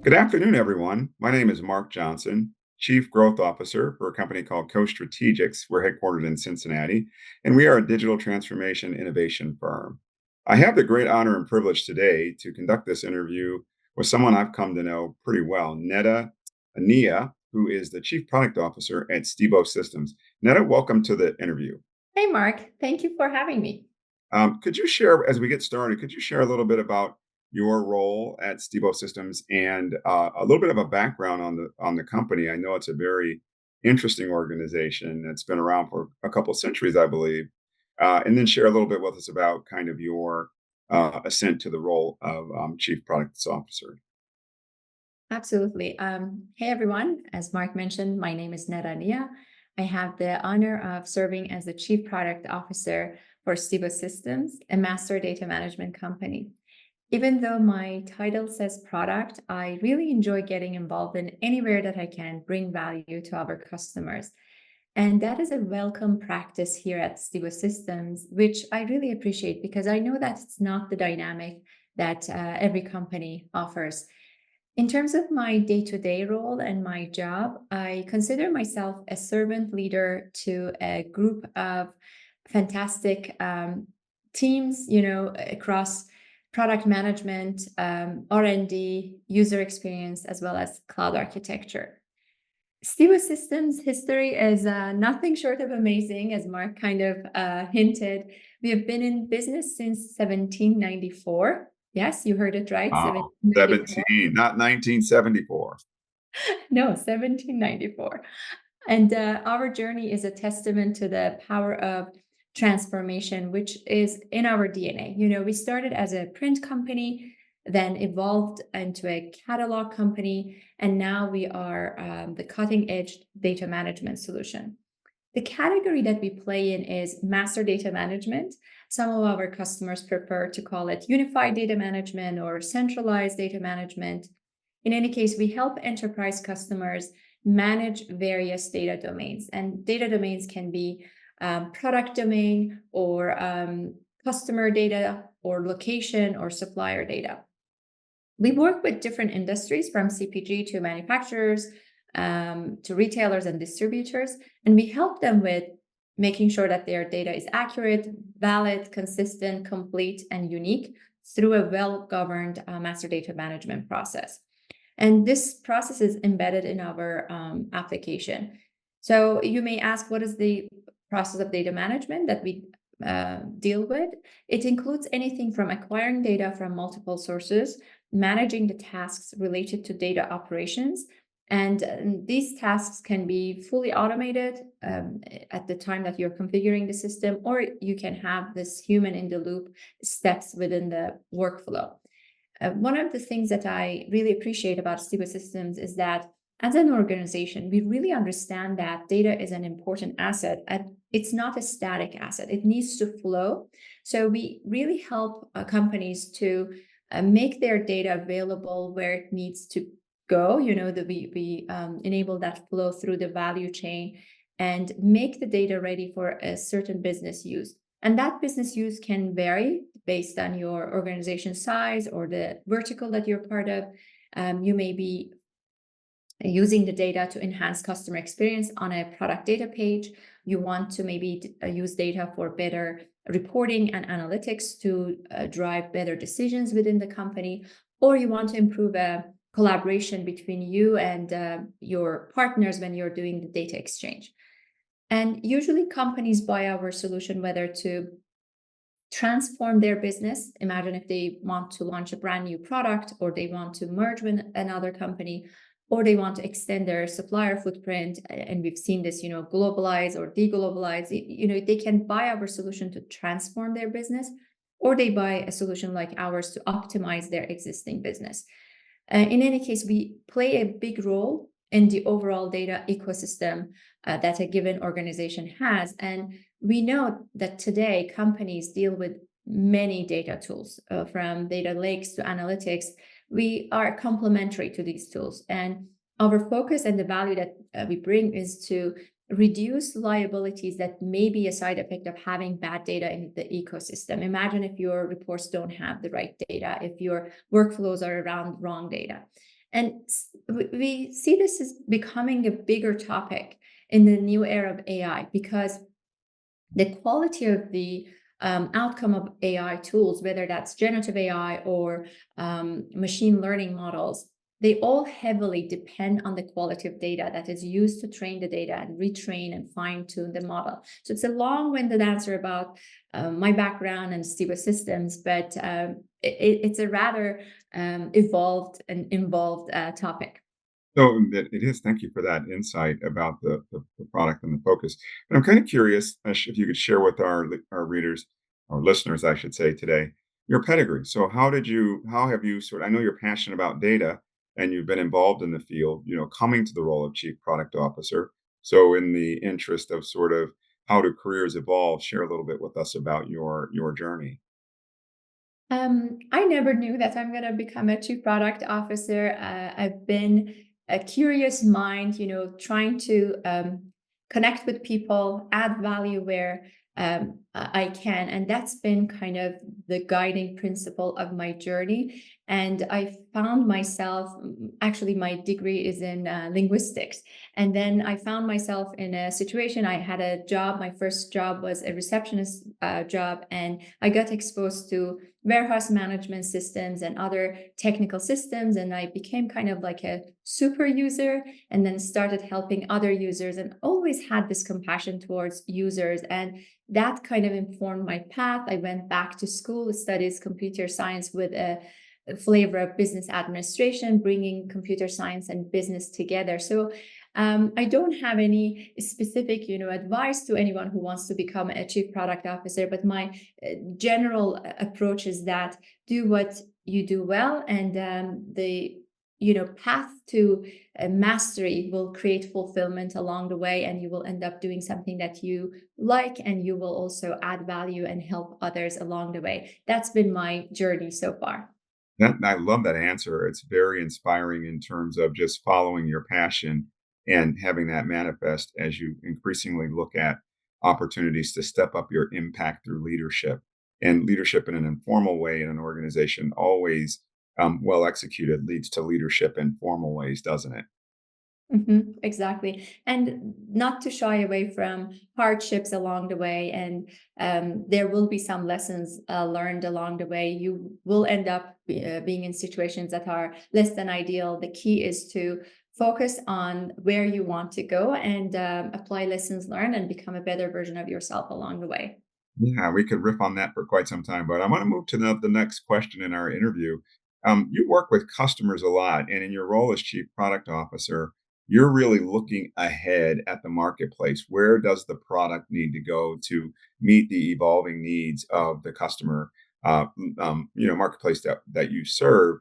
Good afternoon, everyone. My name is Mark Johnson, Chief Growth Officer for a company called CoStrategix. We're headquartered in Cincinnati, and we are a digital transformation innovation firm. I have the great honor and privilege today to conduct this interview with someone I've come to know pretty well, Neda Nia, who is the Chief Product Officer at Stibo Systems. Neda, welcome to the interview. Hey, Mark. Thank you for having me. Could you share, as we get started, could you share a little bit about your role at Stibo Systems and a little bit of a background on the company? I know it's a very interesting organization that's been around for a couple of centuries, I believe, and then share a little bit with us about kind of your ascent to the role of Chief Product Officer. Absolutely. Hey, everyone. As Mark mentioned, my name is Neda Nia. I have the honor of serving as the Chief Product Officer for Stibo Systems, a master data management company. Even though my title says product, I really enjoy getting involved in anywhere that I can bring value to our customers. And that is a welcome practice here at Stibo Systems, which I really appreciate because I know that it's not the dynamic that every company offers. In terms of my day-to-day role and my job, I consider myself a servant leader to a group of fantastic teams, across product management, R&D, user experience, as well as cloud architecture. Stibo Systems history is nothing short of amazing, as Mark kind of hinted. We have been in business since 1794. Yes, you heard it right, Wow, 1794. 17, not 1974. No, 1794. And our journey is a testament to the power of transformation, which is in our DNA. We started as a print company, then evolved into a catalog company, and now we are the cutting edge data management solution. The category that we play in is master data management. Some of our customers prefer to call it unified data management or centralized data management. In any case, we help enterprise customers manage various data domains. And data domains can be product domain or customer data or location or supplier data. We work with different industries from CPG to manufacturers to retailers and distributors, and we help them with making sure that their data is accurate, valid, consistent, complete, and unique through a well-governed master data management process. And this process is embedded in our application. So you may ask, what is the process of data management that we deal with? It includes anything from acquiring data from multiple sources, managing the tasks related to data operations, and these tasks can be fully automated at the time that you're configuring the system, or you can have this human in the loop steps within the workflow. One of the things that I really appreciate about Stibo Systems is that as an organization, we really understand that data is an important asset and it's not a static asset. It needs to flow. So we really help companies to make their data available where it needs to go, that we enable that flow through the value chain and make the data ready for a certain business use. And that business use can vary based on your organization size or the vertical that you're part of. You may be using the data to enhance customer experience on a product data page. You want to maybe use data for better reporting and analytics to drive better decisions within the company, or you want to improve a collaboration between you and your partners when you're doing the data exchange. And usually companies buy our solution whether to transform their business. Imagine if they want to launch a brand new product, or they want to merge with another company, or they want to extend their supplier footprint. And we've seen this, globalize or deglobalize. They can buy our solution to transform their business, or they buy a solution like ours to optimize their existing business. In any case, we play a big role in the overall data ecosystem that a given organization has. And we know that today companies deal with many data tools, from data lakes to analytics. We are complementary to these tools. And our focus and the value that we bring is to reduce liabilities that may be a side effect of having bad data in the ecosystem. Imagine if your reports don't have the right data, if your workflows are around wrong data. And we see this as becoming a bigger topic in the new era of AI because the quality of the outcome of AI tools, whether that's generative AI or machine learning models, they all heavily depend on the quality of data that is used to train the data and retrain and fine tune the model. So it's a long winded answer about my background and Stibo Systems, but it's a rather evolved and involved topic. So it is. Thank you for that insight about the product and the focus. But I'm kind of curious if you could share with our readers, or listeners, I should say, today, your pedigree. So how have you sort of, I know you're passionate about data and you've been involved in the field, coming to the role of chief product officer. So in the interest of sort of how do careers evolve, share a little bit with us about your journey. I never knew that I'm going to become a chief product officer. I've been a curious mind, trying to connect with people, add value where I can. And that's been kind of the guiding principle of my journey. And I found myself, actually, my degree is in linguistics. And then I found myself in a situation. I had a job. My first job was a receptionist job. And I got exposed to warehouse management systems and other technical systems. And I became kind of like a super user and then started helping other users and always had this compassion towards users. And that kind of informed my path. I went back to school, studied computer science with a flavor of business administration, bringing computer science and business together. So I don't have any specific, advice to anyone who wants to become a chief product officer, but my general approach is that do what you do well, and the path to mastery will create fulfillment along the way, and you will end up doing something that you like, and you will also add value and help others along the way. That's been my journey so far. I love that answer. It's very inspiring in terms of just following your passion and having that manifest as you increasingly look at opportunities to step up your impact through leadership. And leadership in an informal way in an organization, always well executed, leads to leadership in formal ways, doesn't it? Exactly. And not to shy away from hardships along the way. And there will be some lessons learned along the way. You will end up being in situations that are less than ideal. The key is to focus on where you want to go and apply lessons learned and become a better version of yourself along the way. Yeah, we could riff on that for quite some time, but I want to move to the next question in our interview. You work with customers a lot, and in your role as chief product officer, you're really looking ahead at the marketplace. Where does the product need to go to meet the evolving needs of the customer, marketplace that you serve?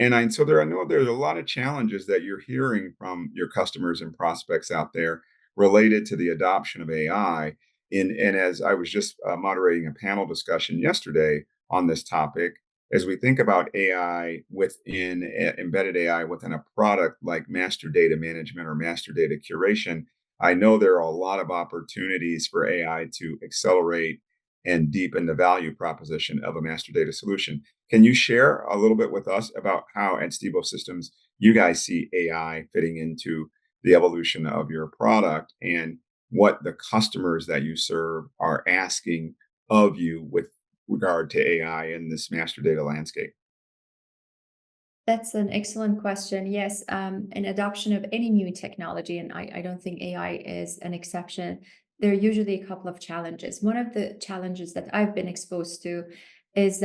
So I know there's a lot of challenges that you're hearing from your customers and prospects out there related to the adoption of AI. And as I was just moderating a panel discussion yesterday on this topic, as we think about AI within embedded AI within a product like master data management or master data curation, I know there are a lot of opportunities for AI to accelerate and deepen the value proposition of a master data solution. Can you share a little bit with us about how at Stibo Systems you guys see AI fitting into the evolution of your product and what the customers that you serve are asking of you with regard to AI in this master data landscape? That's an excellent question. Yes, an adoption of any new technology, and I don't think AI is an exception. There are usually a couple of challenges. One of the challenges that I've been exposed to is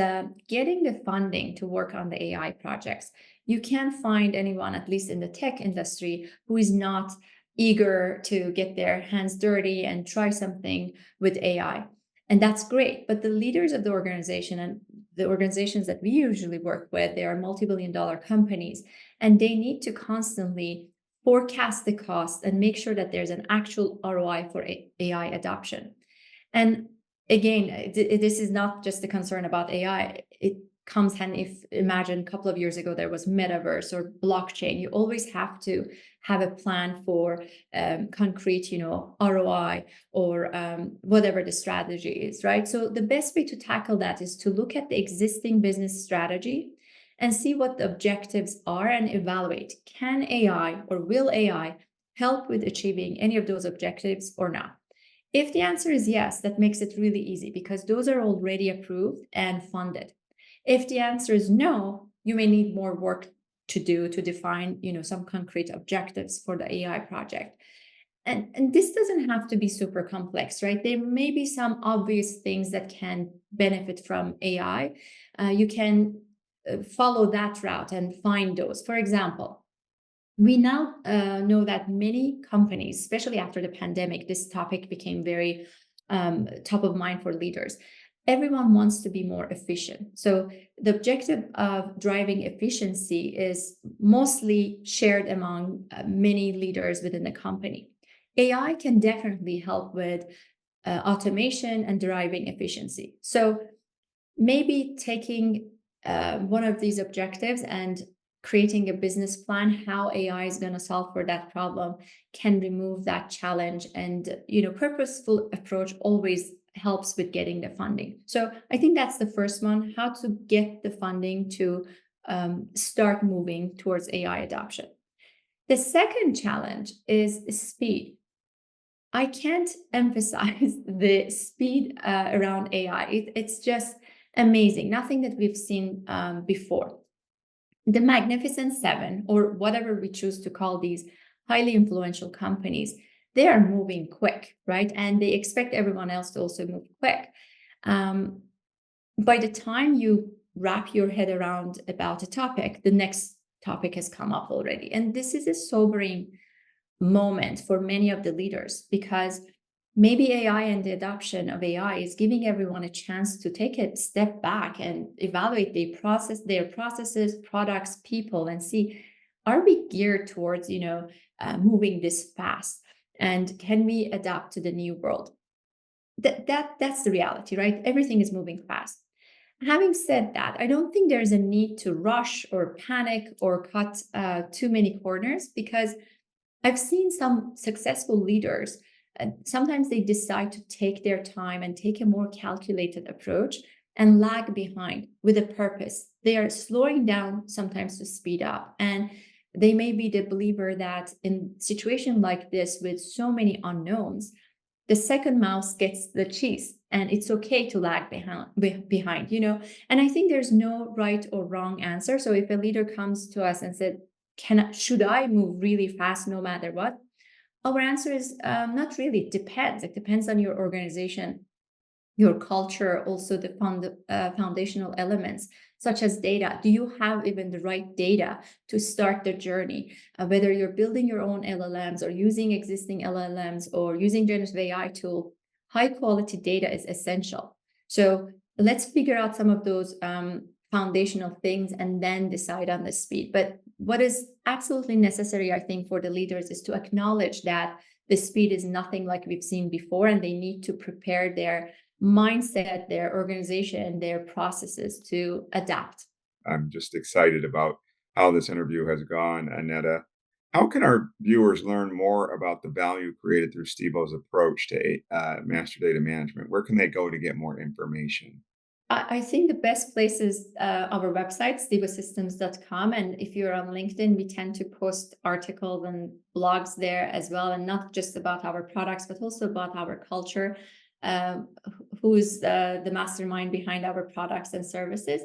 getting the funding to work on the AI projects. You can't find anyone, at least in the tech industry, who is not eager to get their hands dirty and try something with AI. And that's great. But the leaders of the organization and the organizations that we usually work with, they are multi-billion dollar companies, and they need to constantly forecast the cost and make sure that there's an actual ROI for AI adoption. And again, this is not just a concern about AI. It comes hand if imagine a couple of years ago there was metaverse or blockchain. You always have to have a plan for concrete, ROI or whatever the strategy is, right? So the best way to tackle that is to look at the existing business strategy and see what the objectives are and evaluate, can AI or will AI help with achieving any of those objectives or not? If the answer is yes, that makes it really easy because those are already approved and funded. If the answer is no, you may need more work to do to define, some concrete objectives for the AI project. And this doesn't have to be super complex, right? There may be some obvious things that can benefit from AI. You can follow that route and find those. For example, we now know that many companies, especially after the pandemic, this topic became very top of mind for leaders. Everyone wants to be more efficient. So, the objective of driving efficiency is mostly shared among many leaders within the company. AI can definitely help with automation and driving efficiency. So, maybe taking one of these objectives and creating a business plan how AI is going to solve for that problem can remove that challenge. And purposeful approach always helps with getting the funding. So I think that's the first one, how to get the funding to start moving towards AI adoption. The second challenge is speed. I can't emphasize the speed around AI. It's just amazing, nothing that we've seen before. The Magnificent Seven, or whatever we choose to call these highly influential companies, they are moving quick, right? And they expect everyone else to also move quick. Um, by the time you wrap your head around about a topic, the next topic has come up already. And this is a sobering moment for many of the leaders because maybe AI and the adoption of AI is giving everyone a chance to take a step back and evaluate their processes, products, people, and see, are we geared towards moving this fast, and can we adapt to the new world? That's the reality, right? Everything is moving fast. Having said that, I don't think there's a need to rush or panic or cut too many corners because I've seen some successful leaders, sometimes they decide to take their time and take a more calculated approach and lag behind with a purpose. They are slowing down sometimes to speed up. And they may be the believer that in situation like this with so many unknowns, the second mouse gets the cheese and it's okay to lag behind. And I think there's no right or wrong answer. So if a leader comes to us and said, should I move really fast no matter what? Our answer is not really. It depends. It depends on your organization, your culture, also the foundational elements such as data. Do you have even the right data to start the journey? Whether you're building your own LLMs or using existing LLMs or using generative AI tool, high quality data is essential. So let's figure out some of those foundational things and then decide on the speed. But what is absolutely necessary, I think, for the leaders is to acknowledge that the speed is nothing like we've seen before, and they need to prepare their mindset, their organization, their processes to adapt. I'm just excited about how this interview has gone, Aneta. How can our viewers learn more about the value created through Stibo's approach to master data management? Where can they go to get more information? I think the best place is our website, stibosystems.com. And if you're on LinkedIn, we tend to post articles and blogs there as well, and not just about our products, but also about our culture, who's the mastermind behind our products and services.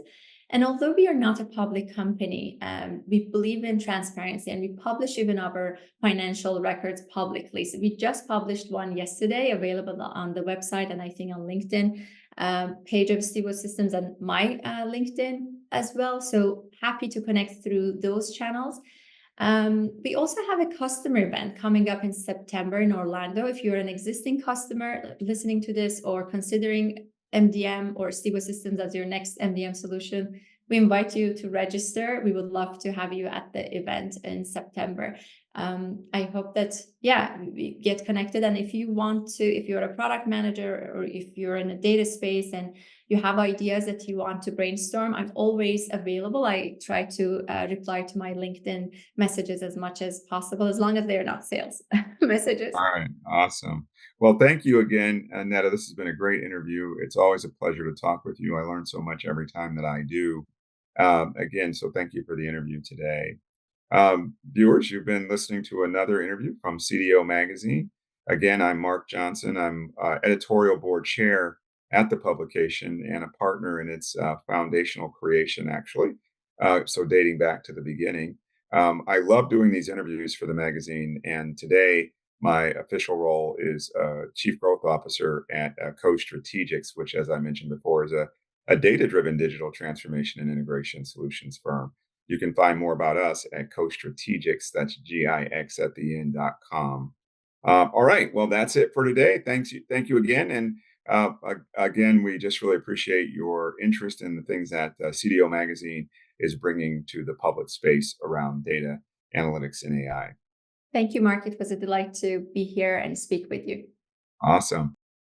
And although we are not a public company, we believe in transparency and we publish even our financial records publicly. So we just published one yesterday, available on the website and I think on LinkedIn page of Stibo Systems and my LinkedIn as well. So happy to connect through those channels. We also have a customer event coming up in September in Orlando. If you're an existing customer listening to this or considering MDM or Stibo Systems as your next MDM solution, we invite you to register. We would love to have you at the event in September. I hope that, yeah, we get connected. And if you want to, if you're a product manager or if you're in a data space and you have ideas that you want to brainstorm, I'm always available. I try to reply to my LinkedIn messages as much as possible, as long as they're not sales messages. All right, awesome. Well, thank you again, Netta. This has been a great interview. It's always a pleasure to talk with you. I learn so much every time that I do. Again, so thank you for the interview today. Viewers, you've been listening to another interview from CDO Magazine. Again, I'm Mark Johnson. I'm editorial board chair at the publication and a partner in its foundational creation, actually. So, dating back to the beginning. I love doing these interviews for the magazine. And today, my official role is Chief Growth Officer at CoStrategix, which, as I mentioned before, is a data driven digital transformation and integration solutions firm. You can find more about us at CoStrategix, that's GIX at the end.com. All right. Well, that's it for today. Thank you again. And again, we just really appreciate your interest in the things that CDO Magazine is bringing to the public space around data analytics and AI. Thank you, Mark. It was a delight to be here and speak with you. Awesome.